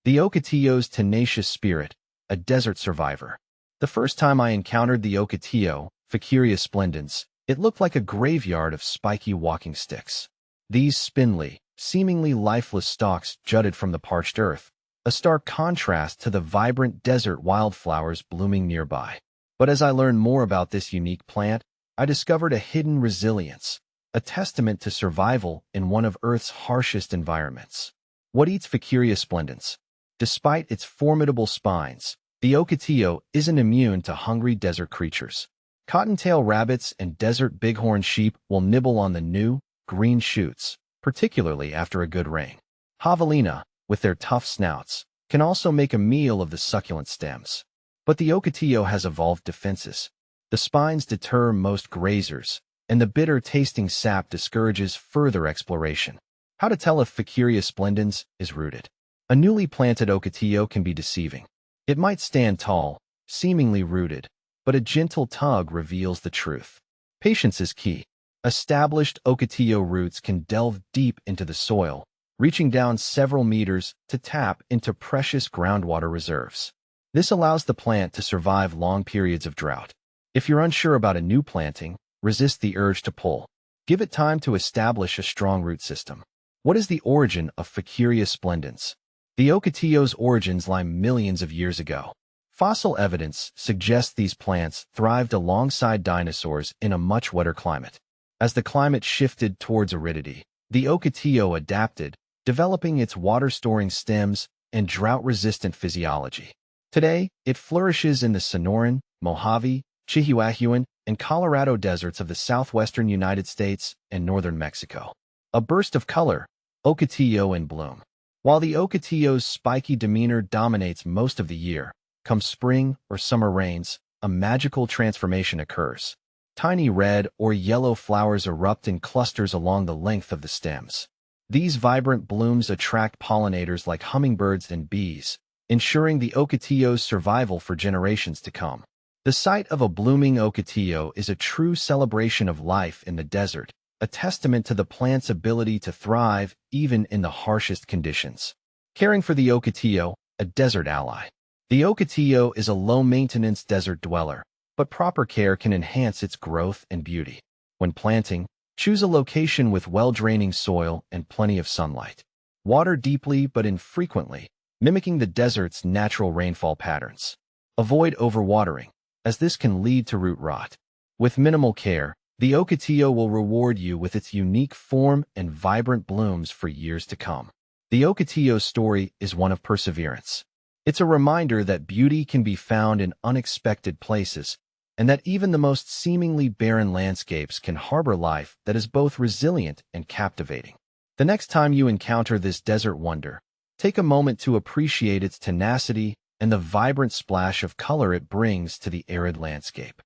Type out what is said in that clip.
The Ocotillo's tenacious spirit, a desert survivor. The first time I encountered the Ocotillo, Fouquieria splendens, it looked like a graveyard of spiky walking sticks. These spindly, seemingly lifeless stalks jutted from the parched earth, a stark contrast to the vibrant desert wildflowers blooming nearby. But as I learned more about this unique plant, I discovered a hidden resilience, a testament to survival in one of Earth's harshest environments. What eats Fouquieria splendens? Despite its formidable spines, the Ocotillo isn't immune to hungry desert creatures. Cottontail rabbits and desert bighorn sheep will nibble on the new, green shoots, particularly after a good rain. Javelina, with their tough snouts, can also make a meal of the succulent stems. But the Ocotillo has evolved defenses. The spines deter most grazers, and the bitter-tasting sap discourages further exploration. How to tell if Fouquieria splendens is rooted? A newly planted Ocotillo can be deceiving. It might stand tall, seemingly rooted, but a gentle tug reveals the truth. Patience is key. Established Ocotillo roots can delve deep into the soil, reaching down several meters to tap into precious groundwater reserves. This allows the plant to survive long periods of drought. If you're unsure about a new planting, resist the urge to pull. Give it time to establish a strong root system. What is the origin of Fouquieria splendens? The Ocotillo's origins lie millions of years ago. Fossil evidence suggests these plants thrived alongside dinosaurs in a much wetter climate. As the climate shifted towards aridity, the Ocotillo adapted, developing its water-storing stems and drought-resistant physiology. Today, it flourishes in the Sonoran, Mojave, Chihuahuan, and Colorado deserts of the southwestern United States and northern Mexico. A burst of color, Ocotillo in bloom. While the Ocotillo's spiky demeanor dominates most of the year, come spring or summer rains, a magical transformation occurs. Tiny red or yellow flowers erupt in clusters along the length of the stems. These vibrant blooms attract pollinators like hummingbirds and bees, ensuring the Ocotillo's survival for generations to come. The sight of a blooming Ocotillo is a true celebration of life in the desert, a testament to the plant's ability to thrive even in the harshest conditions. Caring for the Ocotillo, a desert ally. The Ocotillo is a low-maintenance desert dweller, but proper care can enhance its growth and beauty. When planting, choose a location with well-draining soil and plenty of sunlight. Water deeply but infrequently, mimicking the desert's natural rainfall patterns. Avoid overwatering, as this can lead to root rot. With minimal care, the Ocotillo will reward you with its unique form and vibrant blooms for years to come. The Ocotillo's story is one of perseverance. It's a reminder that beauty can be found in unexpected places, and that even the most seemingly barren landscapes can harbor life that is both resilient and captivating. The next time you encounter this desert wonder, take a moment to appreciate its tenacity and the vibrant splash of color it brings to the arid landscape.